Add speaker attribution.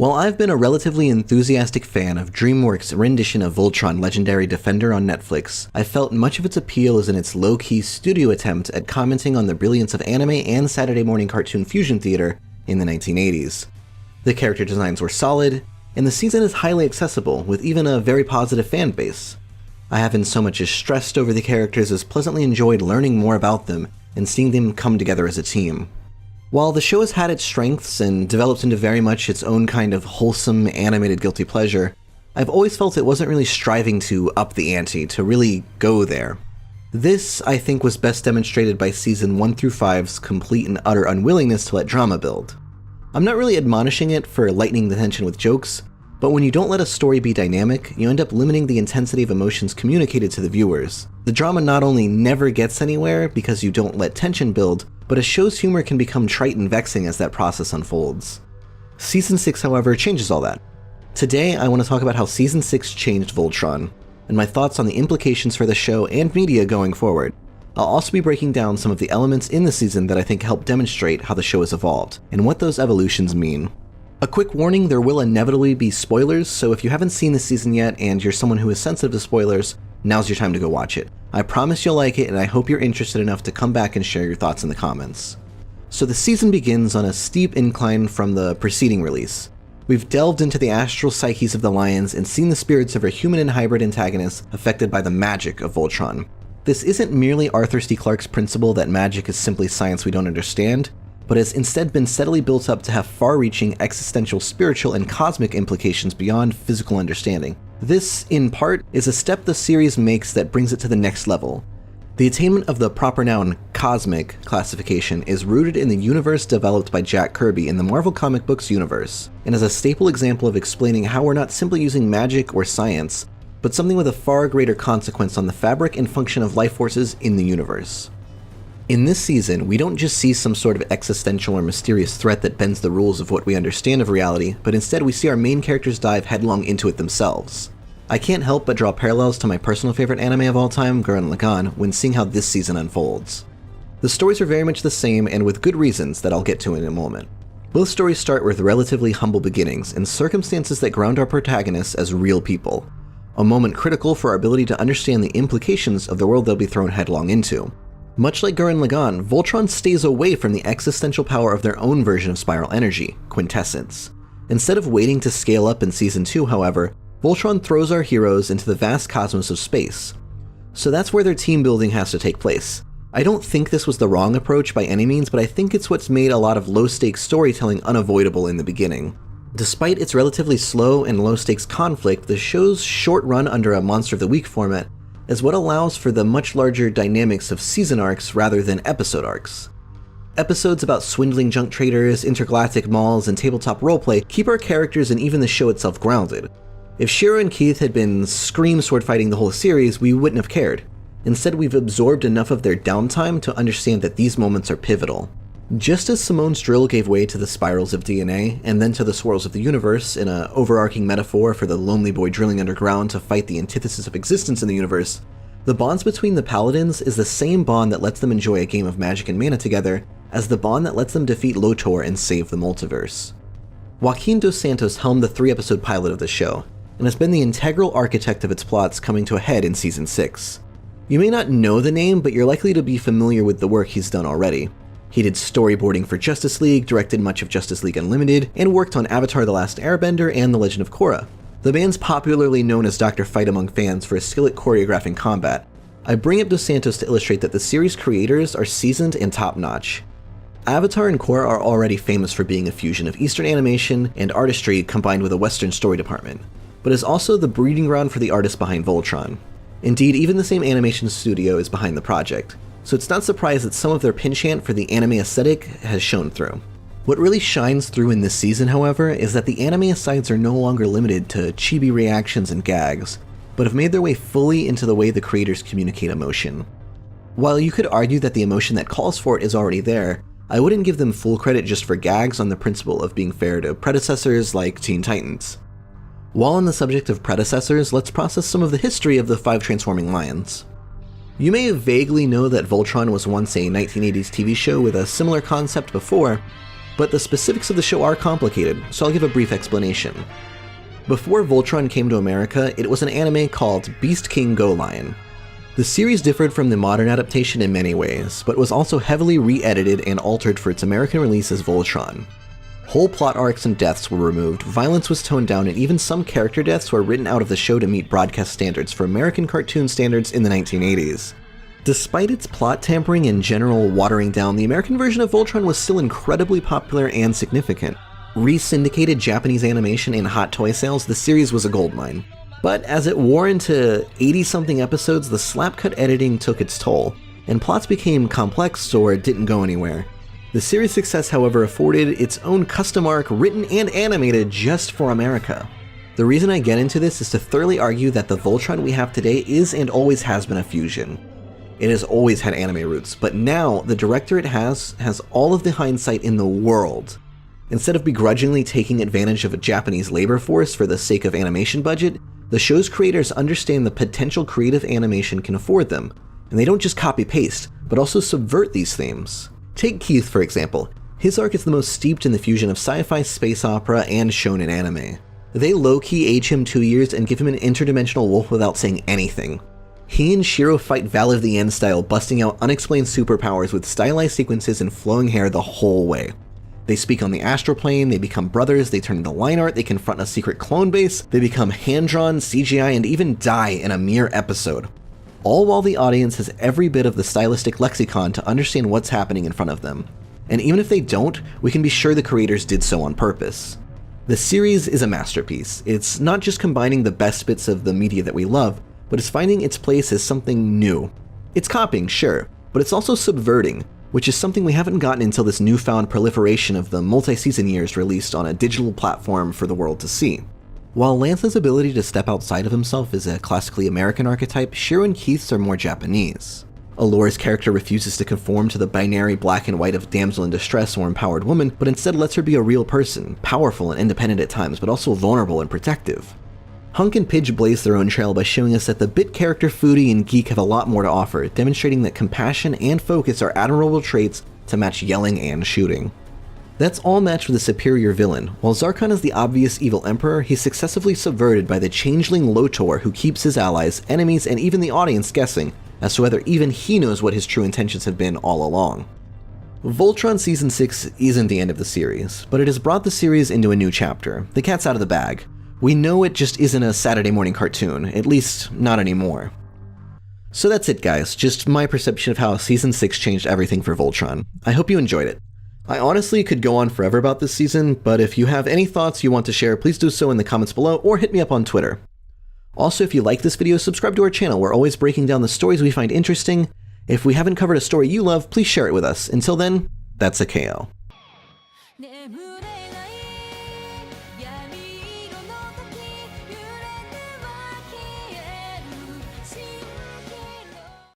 Speaker 1: While I've been a relatively enthusiastic fan of DreamWorks' rendition of Voltron Legendary Defender on Netflix, I felt much of its appeal is in its low-key studio attempt at commenting on the brilliance of anime and Saturday morning cartoon fusion theater in the 1980s. The character designs were solid, and the season is highly accessible, with even a very positive fan base. I haven't so much as stressed over the characters as pleasantly enjoyed learning more about them and seeing them come together as a team. While the show has had its strengths and developed into very much its own kind of wholesome, animated guilty pleasure, I've always felt it wasn't really striving to up the ante, to really go there. This, I think, was best demonstrated by Season 1 through 5's complete and utter unwillingness to let drama build. I'm not really admonishing it for lightening the tension with jokes, but when you don't let a story be dynamic, you end up limiting the intensity of emotions communicated to the viewers. The drama not only never gets anywhere because you don't let tension build, but a show's humor can become trite and vexing as that process unfolds. Season 6, however, changes all that. Today, I want to talk about how Season 6 changed Voltron, and my thoughts on the implications for the show and media going forward. I'll also be breaking down some of the elements in the season that I think help demonstrate how the show has evolved, and what those evolutions mean. A quick warning, there will inevitably be spoilers, so if you haven't seen this season yet and you're someone who is sensitive to spoilers, now's your time to go watch it. I promise you'll like it, and I hope you're interested enough to come back and share your thoughts in the comments. So the season begins on a steep incline from the preceding release. We've delved into the astral psyches of the lions and seen the spirits of our human and hybrid antagonists affected by the magic of Voltron. This isn't merely Arthur C. Clarke's principle that magic is simply science we don't understand, but has instead been steadily built up to have far-reaching existential, spiritual, and cosmic implications beyond physical understanding. This, in part, is a step the series makes that brings it to the next level. The attainment of the proper noun cosmic classification is rooted in the universe developed by Jack Kirby in the Marvel comic books universe, and is a staple example of explaining how we're not simply using magic or science, but something with a far greater consequence on the fabric and function of life forces in the universe. In this season, we don't just see some sort of existential or mysterious threat that bends the rules of what we understand of reality, but instead we see our main characters dive headlong into it themselves. I can't help but draw parallels to my personal favorite anime of all time, Gurren Lagann, when seeing how this season unfolds. The stories are very much the same, and with good reasons that I'll get to in a moment. Both stories start with relatively humble beginnings and circumstances that ground our protagonists as real people, a moment critical for our ability to understand the implications of the world they'll be thrown headlong into. Much like Gurren Lagann, Voltron stays away from the existential power of their own version of spiral energy, Quintessence. Instead of waiting to scale up in Season 2, however, Voltron throws our heroes into the vast cosmos of space. So that's where their team building has to take place. I don't think this was the wrong approach by any means, but I think it's what's made a lot of low-stakes storytelling unavoidable in the beginning. Despite its relatively slow and low-stakes conflict, the show's short run under a Monster of the Week format is what allows for the much larger dynamics of season arcs rather than episode arcs. Episodes about swindling junk traders, intergalactic malls, and tabletop roleplay keep our characters and even the show itself grounded. If Shiro and Keith had been scream sword fighting the whole series, we wouldn't have cared. Instead, we've absorbed enough of their downtime to understand that these moments are pivotal. Just as Simone's drill gave way to the spirals of DNA, and then to the swirls of the universe in an overarching metaphor for the lonely boy drilling underground to fight the antithesis of existence in the universe, the bonds between the Paladins is the same bond that lets them enjoy a game of magic and mana together as the bond that lets them defeat Lotor and save the multiverse. Joaquin Dos Santos helmed the 3-episode pilot of the show, and has been the integral architect of its plots coming to a head in Season 6. You may not know the name, but you're likely to be familiar with the work he's done already. He did storyboarding for Justice League, directed much of Justice League Unlimited, and worked on Avatar: The Last Airbender and The Legend of Korra. The man's popularly known as Dr. Fight among fans for his skill at choreographing combat. I bring up Dos Santos to illustrate that the series' creators are seasoned and top-notch. Avatar and Korra are already famous for being a fusion of Eastern animation and artistry combined with a Western story department, but is also the breeding ground for the artists behind Voltron. Indeed, even the same animation studio is behind the project, so it's not surprised that some of their penchant for the anime aesthetic has shown through. What really shines through in this season, however, is that the anime asides are no longer limited to chibi reactions and gags, but have made their way fully into the way the creators communicate emotion. While you could argue that the emotion that calls for it is already there, I wouldn't give them full credit just for gags on the principle of being fair to predecessors like Teen Titans. While on the subject of predecessors, let's process some of the history of the 5 transforming lions. You may vaguely know that Voltron was once a 1980s TV show with a similar concept before, but the specifics of the show are complicated, so I'll give a brief explanation. Before Voltron came to America, it was an anime called Beast King Go Lion. The series differed from the modern adaptation in many ways, but was also heavily re-edited and altered for its American release as Voltron. Whole plot arcs and deaths were removed, violence was toned down, and even some character deaths were written out of the show to meet broadcast standards for American cartoon standards in the 1980s. Despite its plot tampering and general watering down, the American version of Voltron was still incredibly popular and significant. Re-syndicated Japanese animation and hot toy sales, the series was a goldmine. But as it wore into 80-something episodes, the slap-cut editing took its toll, and plots became complex or didn't go anywhere. The series' success, however, afforded its own custom arc written and animated just for America. The reason I get into this is to thoroughly argue that the Voltron we have today is and always has been a fusion. It has always had anime roots, but now the director it has all of the hindsight in the world. Instead of begrudgingly taking advantage of a Japanese labor force for the sake of animation budget, the show's creators understand the potential creative animation can afford them, and they don't just copy-paste, but also subvert these themes. Take Keith, for example. His arc is the most steeped in the fusion of sci-fi, space opera, and shonen anime. They low-key age him 2 years and give him an interdimensional wolf without saying anything. He and Shiro fight Val of the End style, busting out unexplained superpowers with stylized sequences and flowing hair the whole way. They speak on the astral plane, they become brothers, they turn into line art, they confront a secret clone base, they become hand-drawn, CGI, and even die in a mere episode. All while the audience has every bit of the stylistic lexicon to understand what's happening in front of them. And even if they don't, we can be sure the creators did so on purpose. The series is a masterpiece. It's not just combining the best bits of the media that we love, but it's finding its place as something new. It's copying, sure, but it's also subverting, which is something we haven't gotten until this newfound proliferation of the multi-season years released on a digital platform for the world to see. While Lance's ability to step outside of himself is a classically American archetype, Shiro and Keith's are more Japanese. Allora's character refuses to conform to the binary black and white of damsel in distress or empowered woman, but instead lets her be a real person, powerful and independent at times, but also vulnerable and protective. Hunk and Pidge blaze their own trail by showing us that the bit character Foodie and Geek have a lot more to offer, demonstrating that compassion and focus are admirable traits to match yelling and shooting. That's all matched with a superior villain. While Zarkon is the obvious evil emperor, he's successively subverted by the changeling Lotor who keeps his allies, enemies, and even the audience guessing as to whether even he knows what his true intentions have been all along. Voltron Season 6 isn't the end of the series, but it has brought the series into a new chapter. The cat's out of the bag. We know it just isn't a Saturday morning cartoon, at least not anymore. So that's it guys, just my perception of how Season 6 changed everything for Voltron. I hope you enjoyed it. I honestly could go on forever about this season, but if you have any thoughts you want to share, please do so in the comments below or hit me up on Twitter. Also, if you like this video, subscribe to our channel. We're always breaking down the stories we find interesting. If we haven't covered a story you love, please share it with us. Until then, that's a KO.